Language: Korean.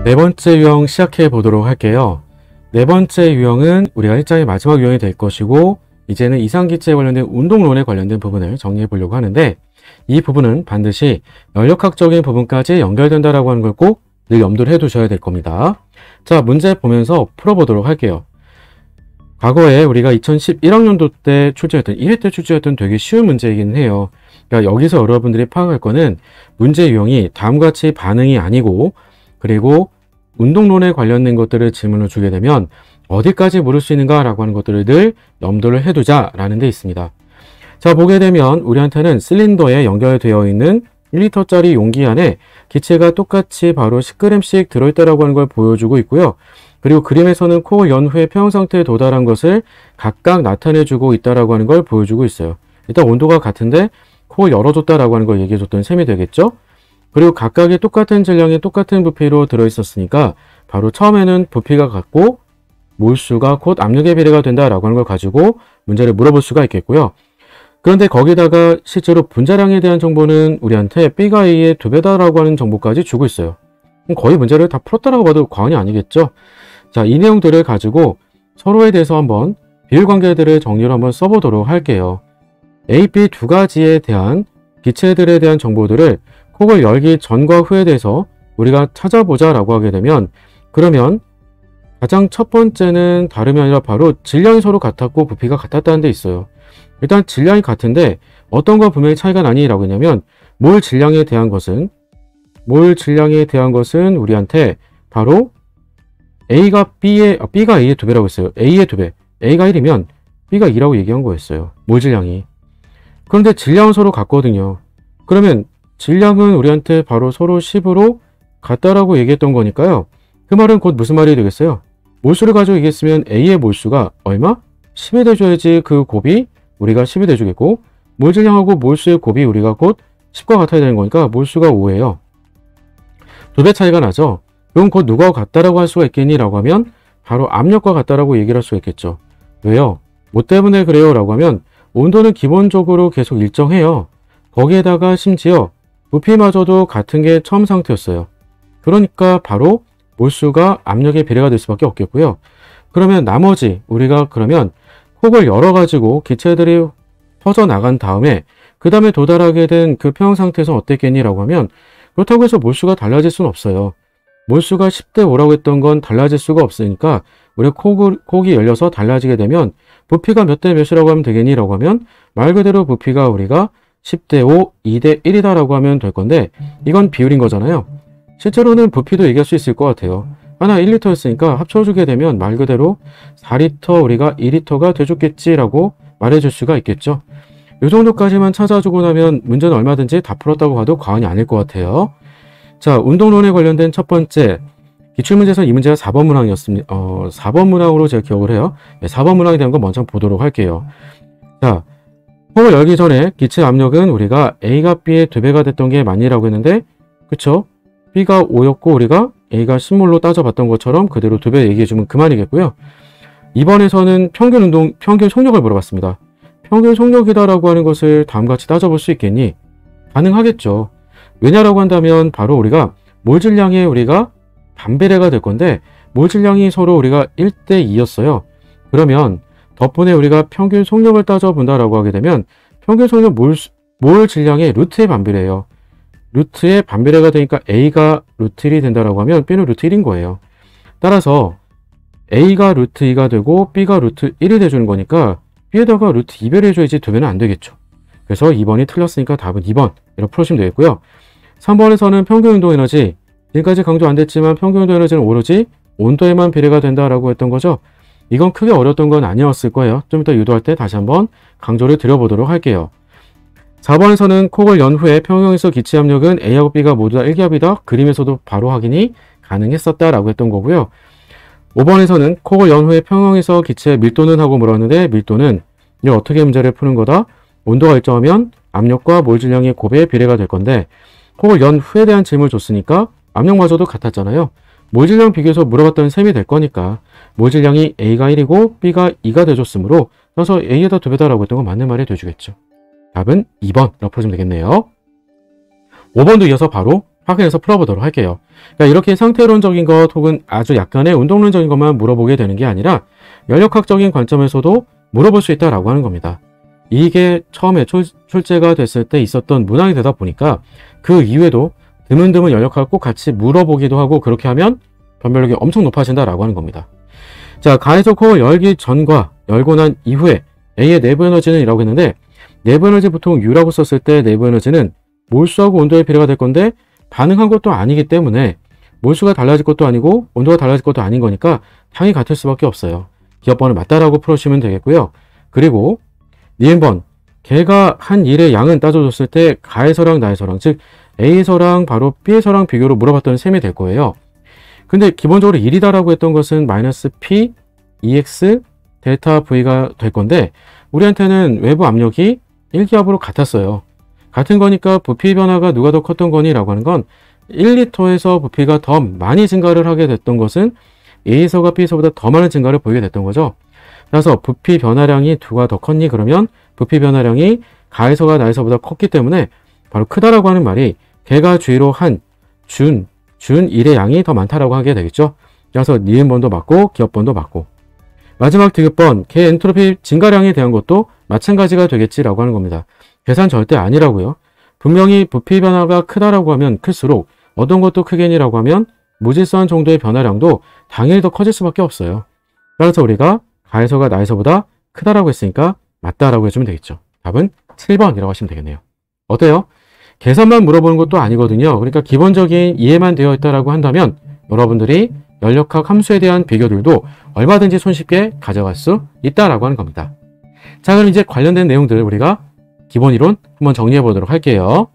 네 번째 유형 시작해 보도록 할게요. 네 번째 유형은 우리가 1장의 마지막 유형이 될 것이고, 이제는 이상기체에 관련된 운동론에 관련된 부분을 정리해 보려고 하는데, 이 부분은 반드시 연력학적인 부분까지 연결된다라고 하는 걸 꼭 늘 염두를 해 두셔야 될 겁니다. 자, 문제 보면서 풀어보도록 할게요. 과거에 우리가 2011학년도 때 출제했던 1회 때 출제했던 되게 쉬운 문제이긴 해요. 그러니까 여기서 여러분들이 파악할 거는 문제 유형이 다음과 같이 반응이 아니고, 그리고 운동론에 관련된 것들을 질문을 주게 되면 어디까지 물을 수 있는가 라고 하는 것들을 늘 염두를 해두자 라는 데 있습니다. 자, 보게 되면 우리한테는 실린더에 연결되어 있는 1리터짜리 용기 안에 기체가 똑같이 바로 10g씩 들어있다라고 하는 걸 보여주고 있고요. 그리고 그림에서는 콕을 연 후에 평형 상태에 도달한 것을 각각 나타내주고 있다라고 하는 걸 보여주고 있어요. 일단 온도가 같은데 콕을 열어줬다라고 하는 걸 얘기해줬던 셈이 되겠죠. 그리고 각각의 똑같은 질량의 똑같은 부피로 들어있었으니까 바로 처음에는 부피가 같고 몰수가 곧 압력의 비례가 된다라고 하는 걸 가지고 문제를 물어볼 수가 있겠고요. 그런데 거기다가 실제로 분자량에 대한 정보는 우리한테 B가 A의 2배다라고 하는 정보까지 주고 있어요. 거의 문제를 다 풀었다라고 봐도 과언이 아니겠죠. 자, 이 내용들을 가지고 서로에 대해서 한번 비율관계들을 정리를 한번 써보도록 할게요. A, B 두 가지에 대한 기체들에 대한 정보들을 콕을 열기 전과 후에 대해서 우리가 찾아보자 라고 하게 되면, 그러면 가장 첫 번째는 다름이 아니라 바로 질량이 서로 같았고 부피가 같았다는 데 있어요. 일단 질량이 같은데 어떤 거 분명히 차이가 나니 라고 했냐면, 몰 질량에 대한 것은 우리한테 바로 B가 A의 2배라고 했어요. A의 2배. A가 1이면 B가 2라고 얘기한 거였어요. 몰 질량이. 그런데 질량은 서로 같거든요. 그러면 질량은 우리한테 바로 서로 10으로 같다라고 얘기했던 거니까요. 그 말은 곧 무슨 말이 되겠어요? 몰수를 가지고 얘기했으면 A의 몰수가 얼마? 10이 돼줘야지 그 곱이 우리가 10이 돼주겠고, 몰질량하고 몰수의 곱이 우리가 곧 10과 같아야 되는 거니까 몰수가 5예요. 2배 차이가 나죠? 그럼 곧 누가 같다라고 할 수가 있겠니? 라고 하면 바로 압력과 같다라고 얘기를 할 수가 있겠죠. 왜요? 뭐 때문에 그래요? 라고 하면 온도는 기본적으로 계속 일정해요. 거기에다가 심지어 부피마저도 같은 게 처음 상태였어요. 그러니까 바로 몰수가 압력의 비례가 될 수밖에 없겠고요. 그러면 나머지 우리가 그러면 콕을 열어가지고 기체들이 퍼져나간 다음에 그 다음에 도달하게 된 그 평형 상태에서 어땠겠니? 라고 하면, 그렇다고 해서 몰수가 달라질 수는 없어요. 몰수가 10대 5라고 했던 건 달라질 수가 없으니까 우리가 콕이 열려서 달라지게 되면 부피가 몇 대 몇이라고 하면 되겠니? 라고 하면 말 그대로 부피가 우리가 10대 5, 2대 1이다 라고 하면 될 건데, 이건 비율인 거잖아요. 실제로는 부피도 얘기할 수 있을 것 같아요. 하나 1리터였으니까 합쳐주게 되면 말 그대로 4리터 우리가 2리터가 돼줬겠지 라고 말해줄 수가 있겠죠. 이 정도까지만 찾아주고 나면 문제는 얼마든지 다 풀었다고 봐도 과언이 아닐 것 같아요. 자, 운동론에 관련된 첫 번째 기출문제에서 이 문제가 4번 문항이었습니다. 4번 문항으로 제가 기억을 해요. 4번 문항에 대한 거 먼저 보도록 할게요. 자, 콕을 열기 전에 기체 압력은 우리가 A가 B의 2배가 됐던 게 맞니라고 했는데, 그쵸? B가 5였고 우리가 A가 10몰로 따져봤던 것처럼 그대로 2배 얘기해주면 그만이겠고요. 이번에서는 평균 속력을 물어봤습니다. 평균 속력이다라고 하는 것을 다음같이 따져볼 수 있겠니? 가능하겠죠. 왜냐라고 한다면 바로 우리가 몰질량에 우리가 반비례가 될 건데, 몰질량이 서로 우리가 1대 2였어요. 그러면 덕분에 우리가 평균 속력을 따져본다라고 하게 되면 평균 속력 몰 질량의 루트의 반비례예요. 루트의 반비례가 되니까 A가 루트 1이 된다라고 하면 B는 루트 1인 거예요. 따라서 A가 루트 2가 되고 B가 루트 1이 돼주는 거니까 B에다가 루트 2배를 해줘야지 2배는 안 되겠죠. 그래서 2번이 틀렸으니까 답은 2번 이렇게 풀으시면 되겠고요. 3번에서는 평균 운동 에너지, 지금까지 강조 안 됐지만 평균 운동 에너지는 오로지 온도에만 비례가 된다라고 했던 거죠. 이건 크게 어려웠던 건 아니었을 거예요. 좀 이따 유도할 때 다시 한번 강조를 드려보도록 할게요. 4번에서는 콕을 연 후에 평형에서 기체 압력은 A하고 B가 모두 다 1기압이다. 그림에서도 바로 확인이 가능했었다라고 했던 거고요. 5번에서는 콕을 연 후에 평형에서 기체 밀도는 하고 물었는데, 밀도는 이 어떻게 문제를 푸는 거다? 온도가 일정하면 압력과 몰 질량의 곱의 비례가 될 건데, 콕을 연 후에 대한 질문을 줬으니까 압력마저도 같았잖아요. 몰 질량 비교해서 물어봤던 셈이 될 거니까 몰 질량이 A가 1이고 B가 2가 돼줬으므로, 따라서 A에다 2배다라고 했던 건 맞는 말이 돼주겠죠. 답은 2번 라고 풀어주면 되겠네요. 5번도 이어서 바로 확인해서 풀어보도록 할게요. 그러니까 이렇게 상태론적인 것 혹은 아주 약간의 운동론적인 것만 물어보게 되는 게 아니라 연력학적인 관점에서도 물어볼 수 있다라고 하는 겁니다. 이게 처음에 출제가 됐을 때 있었던 문항이 되다 보니까 그 이후에도 드문드문 연력학을 꼭 같이 물어보기도 하고, 그렇게 하면 변별력이 엄청 높아진다라고 하는 겁니다. 자, 가해서 코어 열기 전과 열고 난 이후에 A의 내부 에너지는 이라고 했는데, 내부 에너지 보통 U라고 썼을 때 내부 에너지는 몰수하고 온도의 비례가 될 건데 반응한 것도 아니기 때문에 몰수가 달라질 것도 아니고 온도가 달라질 것도 아닌 거니까 당이 같을 수밖에 없어요. 기업번을 맞다라고 풀어주시면 되겠고요. 그리고 니은번, 걔가 한 일의 양은 따져줬을 때 가에서랑 나에서랑, 즉 A에서랑 바로 B에서랑 비교로 물어봤던 셈이 될 거예요. 근데 기본적으로 1이다라고 했던 것은 마이너스 P, EX, 델타 V가 될 건데 우리한테는 외부 압력이 1기압으로 같았어요. 같은 거니까 부피 변화가 누가 더 컸던 거니? 라고 하는 건 1리터에서 부피가 더 많이 증가를 하게 됐던 것은 A에서가 B에서보다 더 많은 증가를 보이게 됐던 거죠. 따라서 부피 변화량이 누가 더 컸니? 그러면 부피 변화량이 가에서가 나에서보다 컸기 때문에 바로 크다라고 하는 말이 걔가 G로 한 준 1의 양이 더 많다라고 하게 되겠죠. 그래서 니은번도 맞고 기업번도 맞고, 마지막 디귿번, 걔 엔트로피 증가량에 대한 것도 마찬가지가 되겠지라고 하는 겁니다. 계산 절대 아니라고요. 분명히 부피 변화가 크다라고 하면 클수록 어떤 것도 크겠니라고 하면 무질서한 정도의 변화량도 당연히 더 커질 수밖에 없어요. 따라서 우리가 가에서가 나에서보다 크다라고 했으니까 맞다라고 해주면 되겠죠. 답은 7번이라고 하시면 되겠네요. 어때요? 계산만 물어보는 것도 아니거든요. 그러니까 기본적인 이해만 되어 있다라고 한다면 여러분들이 연력학 함수에 대한 비교들도 얼마든지 손쉽게 가져갈 수 있다라고 하는 겁니다. 자, 그럼 이제 관련된 내용들 우리가 기본 이론 한번 정리해 보도록 할게요.